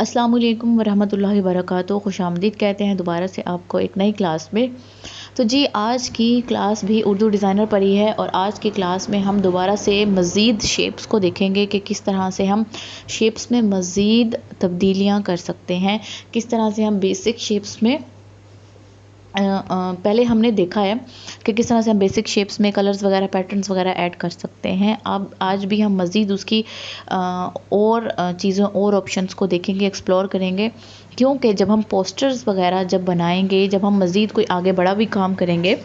अस्सलाम वालेकुम वरहमतुल्लाहि वबरकातुहू। खुशामदीद कहते हैं दोबारा से आपको एक नई क्लास में। तो जी आज की क्लास भी उर्दू डिज़ाइनर पर ही है और आज की क्लास में हम दोबारा से मज़ीद शेप्स को देखेंगे कि किस तरह से हम शेप्स में मज़ीद तब्दीलियां कर सकते हैं, किस तरह से हम बेसिक शेप्स में पहले हमने देखा है कि किस तरह से हम बेसिक शेप्स में कलर्स वगैरह पैटर्न्स वगैरह ऐड कर सकते हैं। अब आज भी हम मज़ीद उसकी और चीज़ों और ऑप्शंस को देखेंगे, एक्सप्लोर करेंगे, क्योंकि जब हम पोस्टर्स वगैरह जब बनाएंगे, जब हम मज़ीद कोई आगे बड़ा भी काम करेंगे,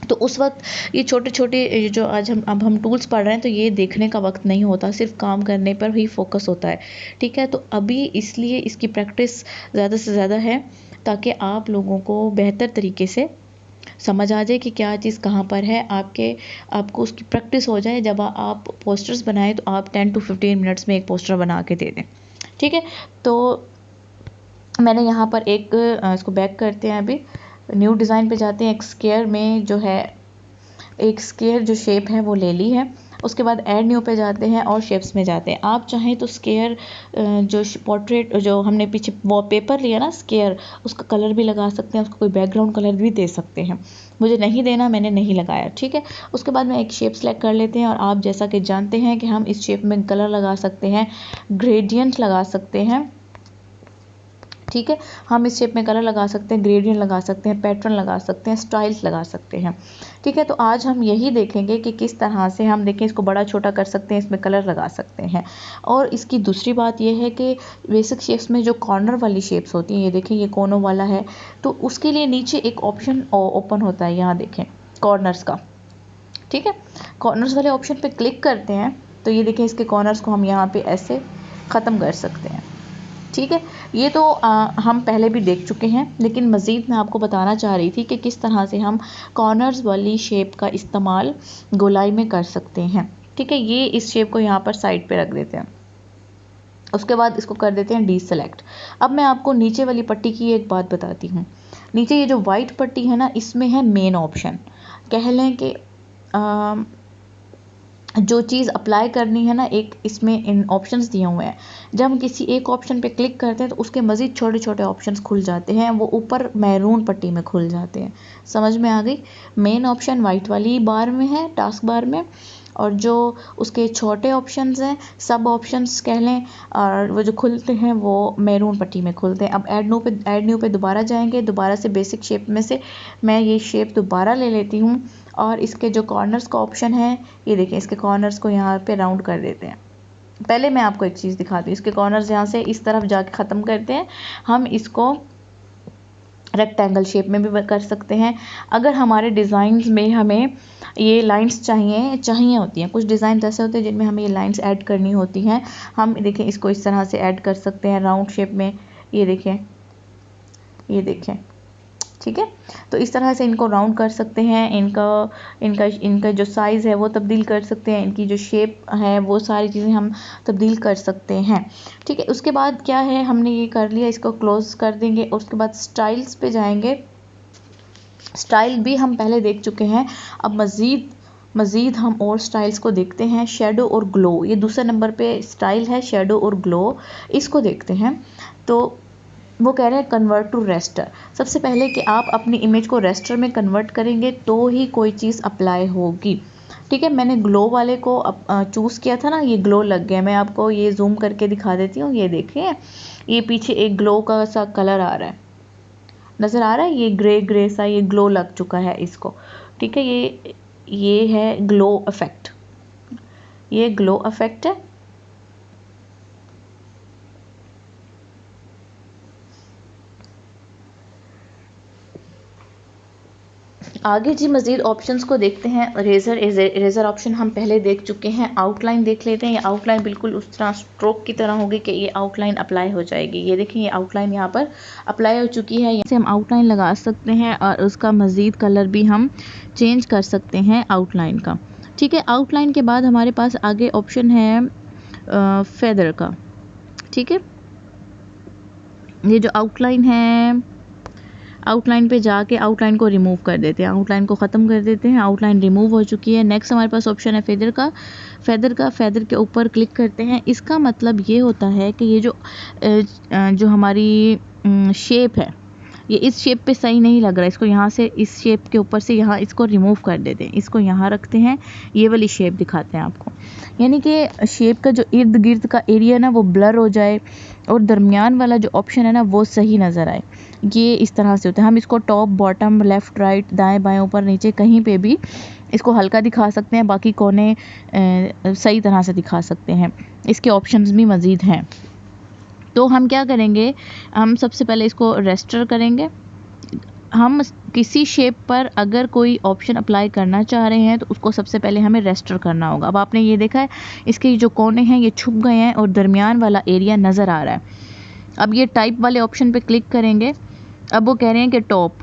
तो उस वक्त ये छोटे छोटे जो आज हम टूल्स पढ़ रहे हैं, तो ये देखने का वक्त नहीं होता, सिर्फ काम करने पर ही फोकस होता है। ठीक है, तो अभी इसलिए इसकी प्रैक्टिस ज़्यादा से ज़्यादा है ताकि आप लोगों को बेहतर तरीके से समझ आ जाए कि क्या चीज़ कहाँ पर है, आपको उसकी प्रैक्टिस हो जाए। जब आप पोस्टर्स बनाएं तो आप 10 to 15 मिनट्स में एक पोस्टर बना के दे दें। ठीक है, तो मैंने यहाँ पर एक इसको बैक करते हैं, अभी न्यू डिज़ाइन पे जाते हैं। एक स्क्वायर में जो है, एक स्क्वायर जो शेप है वो ले ली है। उसके बाद ऐड न्यू पे जाते हैं और शेप्स में जाते हैं। आप चाहें तो स्क्वायर जो पोर्ट्रेट जो हमने पीछे वॉलपेपर लिया ना स्क्वायर, उसका कलर भी लगा सकते हैं, उसको कोई बैकग्राउंड कलर भी दे सकते हैं। मुझे नहीं देना, मैंने नहीं लगाया। ठीक है, उसके बाद में एक शेप सेलेक्ट कर लेते हैं और आप जैसा कि जानते हैं कि हम इस शेप में कलर लगा सकते हैं, ग्रेडियंट लगा सकते हैं। ठीक है, हम इस शेप में कलर लगा सकते हैं, ग्रेडियंट लगा सकते हैं, पैटर्न लगा सकते हैं, स्टाइल्स लगा सकते हैं। ठीक है, तो आज हम यही देखेंगे कि किस तरह से हम देखें, इसको बड़ा छोटा कर सकते हैं, इसमें कलर लगा सकते हैं। और इसकी दूसरी बात यह है कि बेसिक शेप्स में जो कॉर्नर वाली शेप्स होती हैं, ये देखें ये कोनों वाला है, तो उसके लिए नीचे एक ऑप्शन ओपन होता है, यहाँ देखें कॉर्नर्स का। ठीक है, कॉर्नर्स वाले ऑप्शन पे क्लिक करते हैं तो ये देखें इसके कॉर्नर्स को हम यहाँ पे ऐसे ख़त्म कर सकते हैं। ठीक है, ये तो हम पहले भी देख चुके हैं, लेकिन मज़ीद मैं आपको बताना चाह रही थी कि किस तरह से हम कॉर्नर्स वाली शेप का इस्तेमाल गोलाई में कर सकते हैं। ठीक है, ये इस शेप को यहाँ पर साइड पे रख देते हैं। उसके बाद इसको कर देते हैं डीसेलेक्ट। अब मैं आपको नीचे वाली पट्टी की एक बात बताती हूँ। नीचे ये जो वाइट पट्टी है ना, इसमें है मेन ऑप्शन। कह लें कि जो चीज़ अप्लाई करनी है ना, एक इसमें इन ऑप्शंस दिए हुए हैं। जब हम किसी एक ऑप्शन पे क्लिक करते हैं तो उसके मज़ीद छोटे छोटे ऑप्शंस खुल जाते हैं, वो ऊपर मैरून पट्टी में खुल जाते हैं। समझ में आ गई? मेन ऑप्शन वाइट वाली बार में है, टास्क बार में, और जो उसके छोटे ऑप्शंस हैं, सब ऑप्शंस कह लें, और वो जो खुलते हैं वो मैरून पट्टी में खुलते हैं। अब ऐड न्यू पे दोबारा जाएंगे, दोबारा से बेसिक शेप में से मैं ये शेप दोबारा ले लेती हूँ और इसके जो कॉर्नर्स का ऑप्शन है, ये देखें, इसके कॉर्नर्स को यहाँ पे राउंड कर देते हैं। पहले मैं आपको एक चीज़ दिखाती हूँ, इसके कॉर्नर्स यहाँ से इस तरफ जाके ख़त्म करते हैं। हम इसको रेक्टेंगल शेप में भी कर सकते हैं। अगर हमारे डिज़ाइंस में हमें ये लाइंस चाहिए होती हैं, कुछ डिज़ाइन ऐसे होते हैं जिनमें हमें ये लाइंस ऐड करनी होती हैं, हम देखें इसको इस तरह से ऐड कर सकते हैं राउंड शेप में। ये देखें, ये देखें। ठीक है, तो इस तरह से इनको राउंड कर सकते हैं, इनका जो साइज़ है वो तब्दील कर सकते हैं, इनकी जो शेप है वो सारी चीज़ें हम तब्दील कर सकते हैं। ठीक है, उसके बाद क्या है, हमने ये कर लिया, इसको क्लोज कर देंगे और उसके बाद स्टाइल्स पे जाएंगे। स्टाइल भी हम पहले देख चुके हैं, अब मज़ीद हम और स्टाइल्स को देखते हैं। शेडो और ग्लो, ये दूसरे नंबर पे स्टाइल है, शेडो और ग्लो, इसको देखते हैं। तो वो कह रहे हैं कन्वर्ट टू रेस्टर। सबसे पहले कि आप अपनी इमेज को रेस्टर में कन्वर्ट करेंगे तो ही कोई चीज़ अप्लाई होगी। ठीक है, मैंने ग्लो वाले को चूज़ किया था ना, ये ग्लो लग गया। मैं आपको ये जूम करके दिखा देती हूँ। ये देखिए, ये पीछे एक ग्लो का सा कलर आ रहा है, नज़र आ रहा है, ये ग्रे ग्रे सा ये ग्लो लग चुका है इसको। ठीक है, ये है ग्लो इफेक्ट, ये ग्लो इफेक्ट है। आगे जी मज़ीद ऑप्शंस को देखते हैं। इरेज़र ऑप्शन हम पहले देख चुके हैं। आउटलाइन देख लेते हैं। ये आउटलाइन बिल्कुल उस तरह स्ट्रोक की तरह होगी कि ये आउटलाइन अप्लाई हो जाएगी। ये देखें, ये आउटलाइन यहाँ पर अप्लाई हो चुकी है। यहाँ से हम आउटलाइन लगा सकते हैं और उसका मज़ीद कलर भी हम चेंज कर सकते हैं आउटलाइन का। ठीक है, आउटलाइन के बाद हमारे पास आगे ऑप्शन है फेदर का। ठीक है, ये जो आउटलाइन है आउटलाइन पे जाके आउटलाइन को रिमूव कर देते हैं, आउटलाइन को ख़त्म कर देते हैं। आउटलाइन रिमूव हो चुकी है। नेक्स्ट हमारे पास ऑप्शन है फेदर के ऊपर क्लिक करते हैं। इसका मतलब ये होता है कि ये जो हमारी शेप है, ये इस शेप पे सही नहीं लग रहा है, इसको यहाँ से इस शेप के ऊपर से यहाँ इसको रिमूव कर देते हैं, इसको यहाँ रखते हैं, ये वाली शेप दिखाते हैं आपको, यानी कि शेप का जो इर्द गिर्द का एरिया ना वो ब्लर हो जाए और दरमियान वाला जो ऑप्शन है ना वो सही नज़र आए। ये इस तरह से होता है। हम इसको टॉप बॉटम लेफ़्ट राइट दाएं बाएं ऊपर नीचे कहीं पे भी इसको हल्का दिखा सकते हैं, बाकी कोने सही तरह से दिखा सकते हैं। इसके ऑप्शंस भी मज़ीद हैं। तो हम क्या करेंगे, हम सबसे पहले इसको रेस्टर करेंगे। हम किसी शेप पर अगर कोई ऑप्शन अप्लाई करना चाह रहे हैं तो उसको सबसे पहले हमें रेस्टर करना होगा। अब आपने ये देखा है इसके जो कोने हैं ये छुप गए हैं और दरमियान वाला एरिया नज़र आ रहा है। अब ये टाइप वाले ऑप्शन पे क्लिक करेंगे। अब वो कह रहे हैं कि टॉप,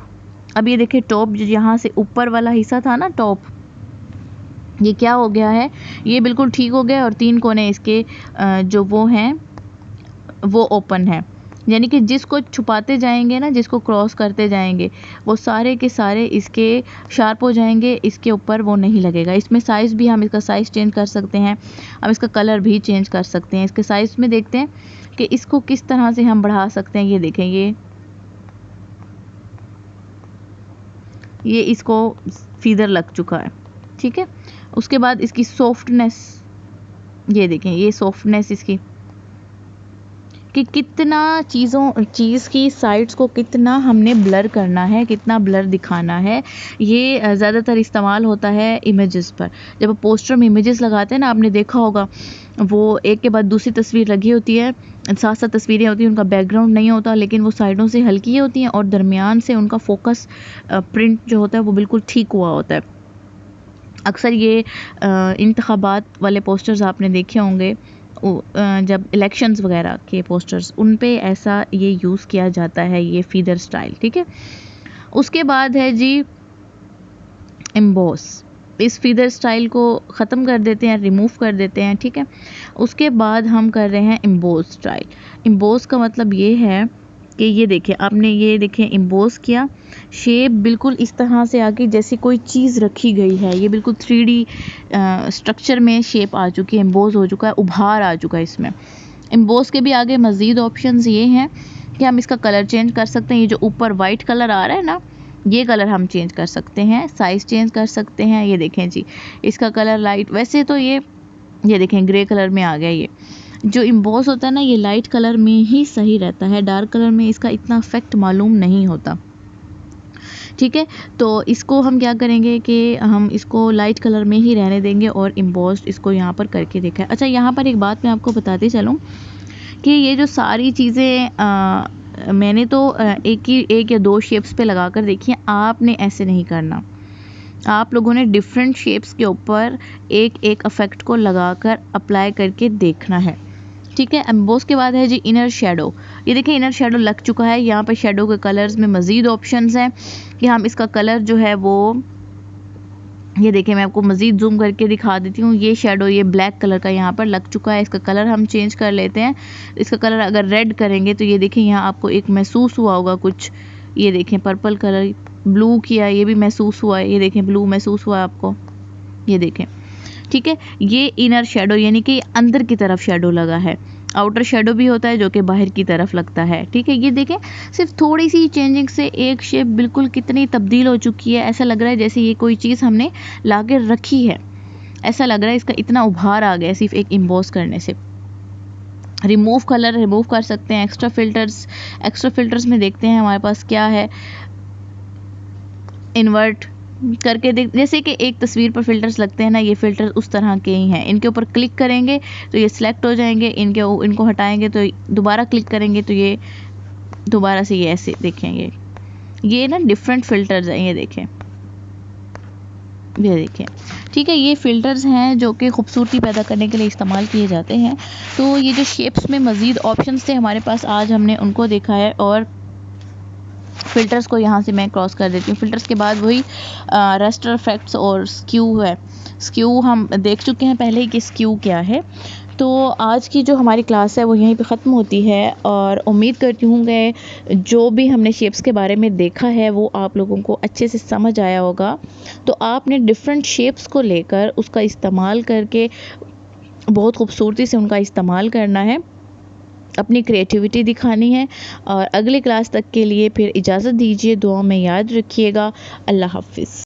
अब ये देखिए टॉप जो यहाँ से ऊपर वाला हिस्सा था ना टॉप, ये क्या हो गया है, ये बिल्कुल ठीक हो गया और 3 कोने इसके जो वो हैं वो ओपन है, यानी कि जिसको छुपाते जाएंगे ना, जिसको क्रॉस करते जाएंगे वो सारे के सारे इसके शार्प हो जाएंगे, इसके ऊपर वो नहीं लगेगा। इसमें साइज़ भी हम इसका साइज़ चेंज कर सकते हैं, हम इसका कलर भी चेंज कर सकते हैं। इसके साइज़ में देखते हैं कि इसको किस तरह से हम बढ़ा सकते हैं। ये देखें, ये इसको फीदर लग चुका है, ठीक है। उसके बाद इसकी सॉफ्टनेस, ये देखें ये सॉफ्टनेस इसकी, कि कितना चीज़ की साइड्स को कितना हमने ब्लर करना है, कितना ब्लर दिखाना है। ये ज़्यादातर इस्तेमाल होता है इमेजेस पर। जब पोस्टर में इमेजेस लगाते हैं ना, आपने देखा होगा वो एक के बाद दूसरी तस्वीर लगी होती है, साथ साथ तस्वीरें होती हैं, उनका बैकग्राउंड नहीं होता, लेकिन वो साइडों से हल्की होती हैं और दरमियान से उनका फोकस प्रिंट जो होता है वो बिल्कुल ठीक हुआ होता है। अक्सर ये इंतखाबात वाले पोस्टर्स आपने देखे होंगे, जब इलेक्शंस वगैरह के पोस्टर्स, उन पे ऐसा ये यूज़ किया जाता है, ये फीदर स्टाइल, ठीक है। उसके बाद है जी एम्बॉस। इस फीदर स्टाइल को ख़त्म कर देते हैं, रिमूव कर देते हैं, ठीक है। उसके बाद हम कर रहे हैं एम्बॉस स्टाइल। एम्बॉस का मतलब ये है कि ये देखिए, आपने ये देखें एम्बॉस किया, शेप बिल्कुल इस तरह से आके जैसे कोई चीज़ रखी गई है, ये बिल्कुल 3D स्ट्रक्चर में शेप आ चुकी है, एम्बॉस हो चुका है, उभार आ चुका है इसमें। एम्बॉस के भी आगे मज़ीद ऑप्शंस ये हैं कि हम इसका कलर चेंज कर सकते हैं। ये जो ऊपर वाइट कलर आ रहा है ना, ये कलर हम चेंज कर सकते हैं, साइज़ चेंज कर सकते हैं। ये देखें जी, इसका कलर लाइट, वैसे तो ये देखें ग्रे कलर में आ गया। ये जो एम्बॉस होता है ना, ये लाइट कलर में ही सही रहता है, डार्क कलर में इसका इतना इफेक्ट मालूम नहीं होता, ठीक है। तो इसको हम क्या करेंगे कि हम इसको लाइट कलर में ही रहने देंगे और एम्बॉस्ड इसको यहाँ पर करके देखा है। अच्छा, यहाँ पर एक बात मैं आपको बताते चलूँ कि ये जो सारी चीज़ें मैंने तो एक या दो शेप्स पे लगा कर देखी हैं, आपने ऐसे नहीं करना। आप लोगों ने डिफरेंट शेप्स के ऊपर एक एक इफेक्ट को लगाकर अप्लाई करके देखना है, ठीक है। एम्बॉस के बाद है जी इनर शेडो। ये देखिए इनर शेडो लग चुका है। यहाँ पर शेडो के कलर्स में मज़ीद ऑप्शंस हैं कि हम इसका कलर जो है वो, ये देखिए मैं आपको मज़ीद जूम करके दिखा देती हूँ। ये शेडो ये ब्लैक कलर का यहाँ पर लग चुका है, इसका कलर हम चेंज कर लेते हैं। इसका कलर अगर रेड करेंगे तो ये देखिए यहाँ आपको एक महसूस हुआ होगा कुछ, ये देखें पर्पल कलर, ब्लू किया, ये भी महसूस हुआ है, ये देखें ब्लू महसूस हुआ है आपको, ये देखें, ठीक है। ये इनर शेडो यानी कि अंदर की तरफ शेडो लगा है। आउटर शेडो भी होता है जो कि बाहर की तरफ लगता है, ठीक है। ये देखें सिर्फ थोड़ी सी चेंजिंग से एक शेप बिल्कुल कितनी तब्दील हो चुकी है। ऐसा लग रहा है जैसे ये कोई चीज़ हमने ला के रखी है, ऐसा लग रहा है। इसका इतना उभार आ गया सिर्फ एक एम्बॉस करने से। रिमूव कलर रिमूव कर सकते हैं। एक्स्ट्रा फिल्टर्स में देखते हैं हमारे पास क्या है। इन्वर्ट करके देख, जैसे कि एक तस्वीर पर फिल्टर्स लगते हैं ना, ये फिल्टर्स उस तरह के ही हैं। इनके ऊपर क्लिक करेंगे तो ये सिलेक्ट हो जाएंगे, इनको हटाएंगे तो दोबारा क्लिक करेंगे तो ये दोबारा से ये ऐसे देखेंगे। ये ना डिफरेंट फिल्टर्स हैं, ये देखें, ये देखें, ठीक है। ये फ़िल्टर्स हैं जो कि खूबसूरती पैदा करने के लिए इस्तेमाल किए जाते हैं। तो ये जो शेप्स में मज़ीद ऑप्शंस थे हमारे पास, आज हमने उनको देखा है। और फ़िल्टर्स को यहाँ से मैं क्रॉस कर देती हूँ। फ़िल्टर्स के बाद वही रेस्टर इफेक्ट्स और स्क्यू है। स्क्यू हम देख चुके हैं पहले ही कि स्क्यू क्या है। तो आज की जो हमारी क्लास है वो यहीं पे ख़त्म होती है और उम्मीद करती हूँ कि जो भी हमने शेप्स के बारे में देखा है वो आप लोगों को अच्छे से समझ आया होगा। तो आपने डिफरेंट शेप्स को लेकर उसका इस्तेमाल करके बहुत खूबसूरती से उनका इस्तेमाल करना है, अपनी क्रिएटिविटी दिखानी है। और अगली क्लास तक के लिए फिर इजाज़त दीजिए, दुआ में याद रखिएगा। अल्लाह हाफ़िज़।